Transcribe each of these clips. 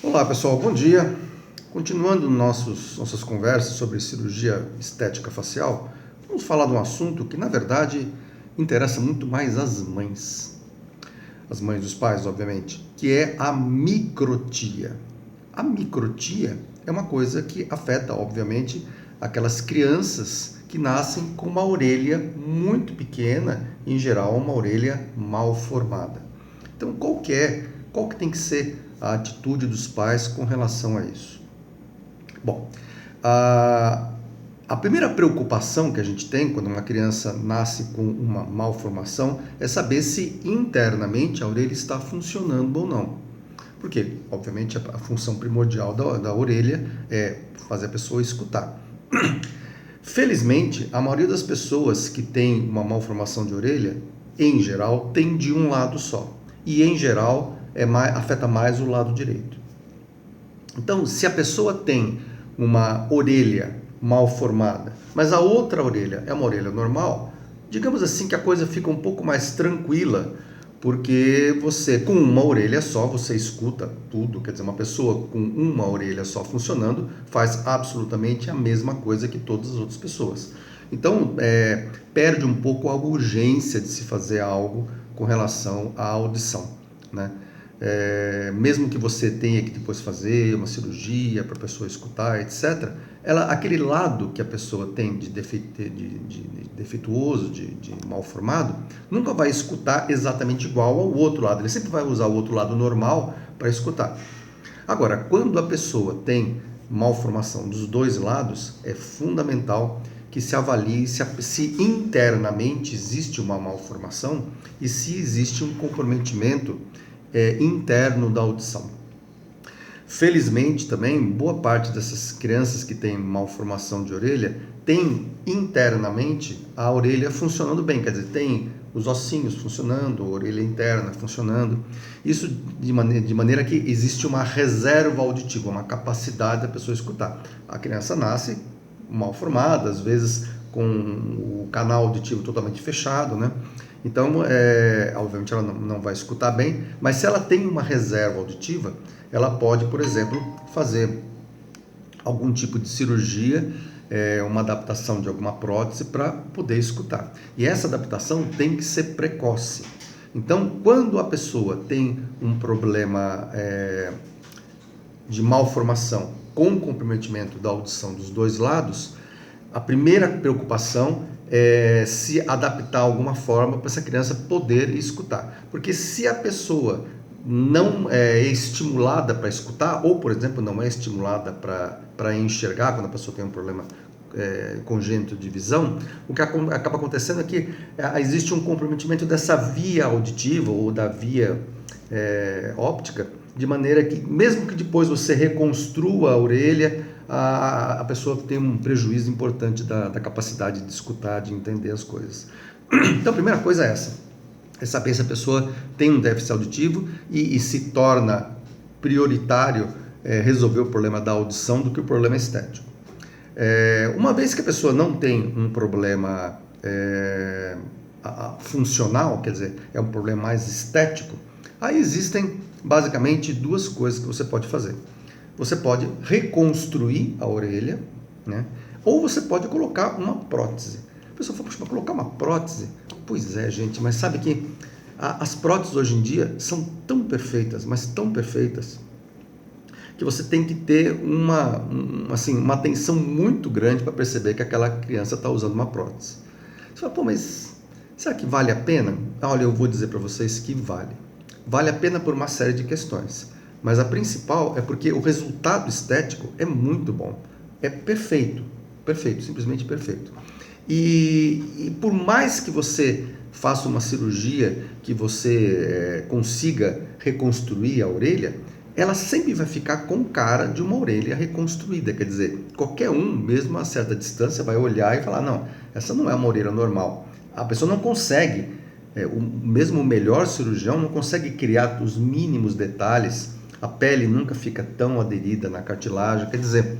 Olá pessoal, bom dia. Continuando nossas conversas sobre cirurgia estética facial, vamos falar de um assunto que na verdade interessa muito mais as mães dos pais, obviamente, que é a microtia. A microtia é uma coisa que afeta, obviamente, aquelas crianças que nascem com uma orelha muito pequena, em geral uma orelha mal formada. Então, qual que tem que ser a atitude dos pais com relação a isso? Bom, a primeira preocupação que a gente tem quando uma criança nasce com uma malformação é saber se internamente a orelha está funcionando ou não. Porque, obviamente, a função primordial da orelha é fazer a pessoa escutar. Felizmente, a maioria das pessoas que tem uma malformação de orelha, em geral, tem de um lado só. E, em geral, afeta mais o lado direito. Então, se a pessoa tem uma orelha mal formada, mas a outra orelha é uma orelha normal, digamos assim que a coisa fica um pouco mais tranquila, porque você, com uma orelha só, você escuta tudo. Quer dizer, uma pessoa com uma orelha só funcionando faz absolutamente a mesma coisa que todas as outras pessoas. Então, perde um pouco a urgência de se fazer algo com relação à audição, né? Mesmo que você tenha que depois fazer uma cirurgia para a pessoa escutar, etc., aquele lado que a pessoa tem de defeituoso, de mal formado, nunca vai escutar exatamente igual ao outro lado. Ele sempre vai usar o outro lado normal para escutar. Agora, quando a pessoa tem malformação dos dois lados, é fundamental que se avalie se internamente existe uma malformação e se existe um comprometimento interno da audição. Felizmente também, boa parte dessas crianças que têm malformação de orelha tem internamente a orelha funcionando bem, quer dizer, tem os ossinhos funcionando, a orelha interna funcionando. Isso de maneira que existe uma reserva auditiva, uma capacidade da pessoa escutar. A criança nasce mal formada, às vezes com o canal auditivo totalmente fechado, né? Então, obviamente ela não vai escutar bem, mas se ela tem uma reserva auditiva, ela pode, por exemplo, fazer algum tipo de cirurgia, uma adaptação de alguma prótese para poder escutar. E essa adaptação tem que ser precoce. Então, quando a pessoa tem um problema de malformação com comprometimento da audição dos dois lados, a primeira preocupação é se adaptar de alguma forma para essa criança poder escutar. Porque se a pessoa não é estimulada para escutar, ou, por exemplo, não é estimulada para enxergar, quando a pessoa tem um problema congênito de visão, o que acaba acontecendo é que existe um comprometimento dessa via auditiva ou da via óptica, de maneira que, mesmo que depois você reconstrua a orelha, a pessoa tem um prejuízo importante da capacidade de escutar, de entender as coisas. Então, a primeira coisa é essa, é saber se a pessoa tem um déficit auditivo e se torna prioritário resolver o problema da audição do que o problema estético. Uma vez que a pessoa não tem um problema funcional, quer dizer, é um problema mais estético, aí existem basicamente duas coisas que você pode fazer. Você pode reconstruir a orelha, né? Ou você pode colocar uma prótese. A pessoa fala, para colocar uma prótese? Pois é, gente, mas sabe que as próteses hoje em dia são tão perfeitas, mas tão perfeitas, que você tem que ter uma atenção muito grande para perceber que aquela criança está usando uma prótese. Você fala, mas será que vale a pena? Olha, eu vou dizer para vocês que vale. Vale a pena por uma série de questões. Mas a principal é porque o resultado estético é muito bom. É perfeito. Perfeito, simplesmente perfeito. E por mais que você faça uma cirurgia, que você consiga reconstruir a orelha, ela sempre vai ficar com cara de uma orelha reconstruída. Quer dizer, qualquer um, mesmo a certa distância, vai olhar e falar, não, essa não é uma orelha normal. A pessoa não consegue, mesmo o melhor cirurgião não consegue criar os mínimos detalhes, a pele nunca fica tão aderida na cartilagem. Quer dizer,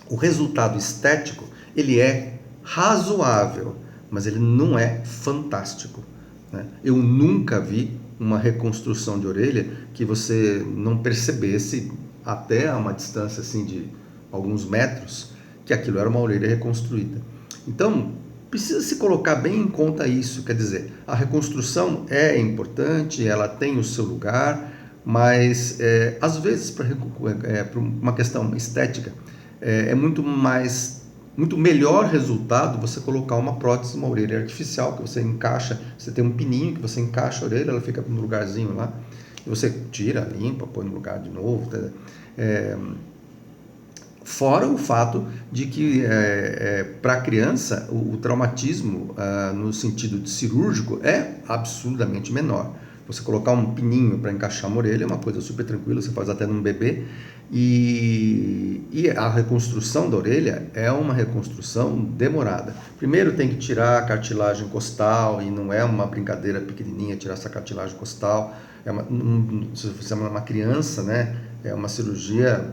o resultado estético, ele é razoável, mas ele não é fantástico, né? Eu nunca vi uma reconstrução de orelha que você não percebesse até a uma distância assim de alguns metros que aquilo era uma orelha reconstruída. Então, precisa se colocar bem em conta isso, quer dizer, a reconstrução é importante, ela tem o seu lugar, mas às vezes para uma questão estética é muito melhor resultado você colocar uma prótese, uma orelha artificial que você encaixa, você tem um pininho que você encaixa a orelha, ela fica no lugarzinho lá, e você tira, limpa, põe no lugar de novo. Fora o fato de que para a criança o traumatismo no sentido de cirúrgico é absurdamente menor. Você colocar um pininho para encaixar uma orelha é uma coisa super tranquila, você faz até num bebê, e a reconstrução da orelha é uma reconstrução demorada. Primeiro tem que tirar a cartilagem costal, e não é uma brincadeira pequenininha tirar essa cartilagem costal. Se você é uma criança, né, é uma cirurgia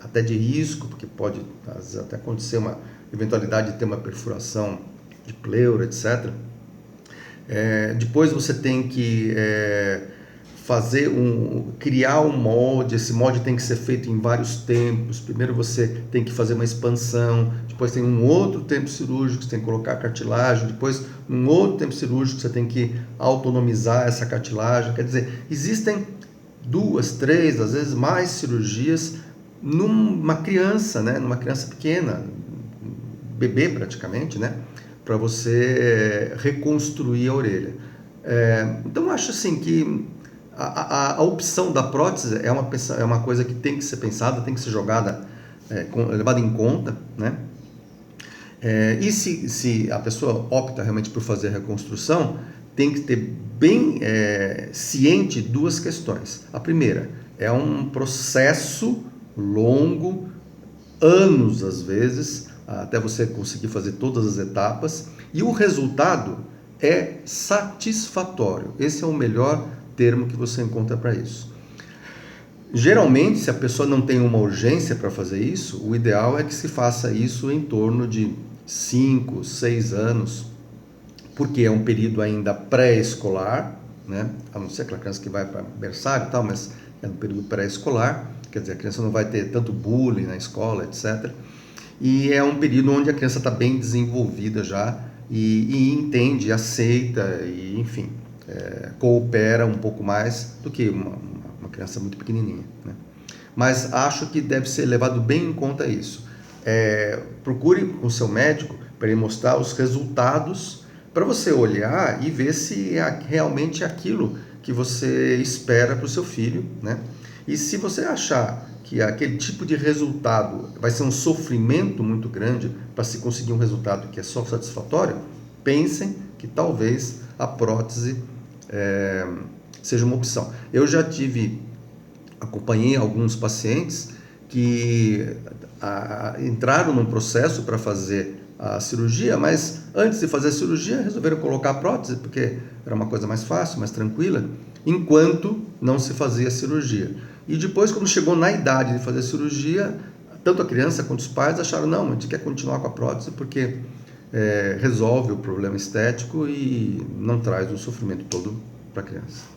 até de risco, porque pode às vezes até acontecer uma eventualidade de ter uma perfuração de pleura, etc. Depois você tem que criar um molde. Esse molde tem que ser feito em vários tempos. Primeiro você tem que fazer uma expansão, depois tem um outro tempo cirúrgico, você tem que colocar a cartilagem, depois num outro tempo cirúrgico você tem que autonomizar essa cartilagem. Quer dizer, existem 2, 3, às vezes mais cirurgias numa criança, né? Numa criança pequena, bebê praticamente, né? Para você reconstruir a orelha. Então, acho assim que a opção da prótese é uma coisa que tem que ser pensada, tem que ser levada em conta, né? E se a pessoa opta realmente por fazer a reconstrução, tem que ter bem ciente 2 questões. A primeira, é um processo longo, anos às vezes, até você conseguir fazer todas as etapas, e o resultado é satisfatório. Esse é o melhor termo que você encontra para isso. Geralmente, se a pessoa não tem uma urgência para fazer isso, o ideal é que se faça isso em torno de 5, 6 anos, porque é um período ainda pré-escolar, né? A não ser aquela criança que vai para berçário e tal, mas é um período pré-escolar, quer dizer, a criança não vai ter tanto bullying na escola, etc. E é um período onde a criança está bem desenvolvida já e entende, aceita e, enfim, coopera um pouco mais do que uma criança muito pequenininha, né? Mas acho que deve ser levado bem em conta isso. Procure com o seu médico para ele mostrar os resultados, para você olhar e ver se realmente é aquilo que você espera para o seu filho, né? E se você achar que aquele tipo de resultado vai ser um sofrimento muito grande para se conseguir um resultado que é só satisfatório, pensem que talvez a prótese seja uma opção. Eu já acompanhei alguns pacientes que entraram num processo para fazer a cirurgia, mas antes de fazer a cirurgia resolveram colocar a prótese, porque era uma coisa mais fácil, mais tranquila, enquanto não se fazia a cirurgia. E depois, quando chegou na idade de fazer a cirurgia, tanto a criança quanto os pais acharam, não, a gente quer continuar com a prótese porque resolve o problema estético e não traz o sofrimento todo para a criança.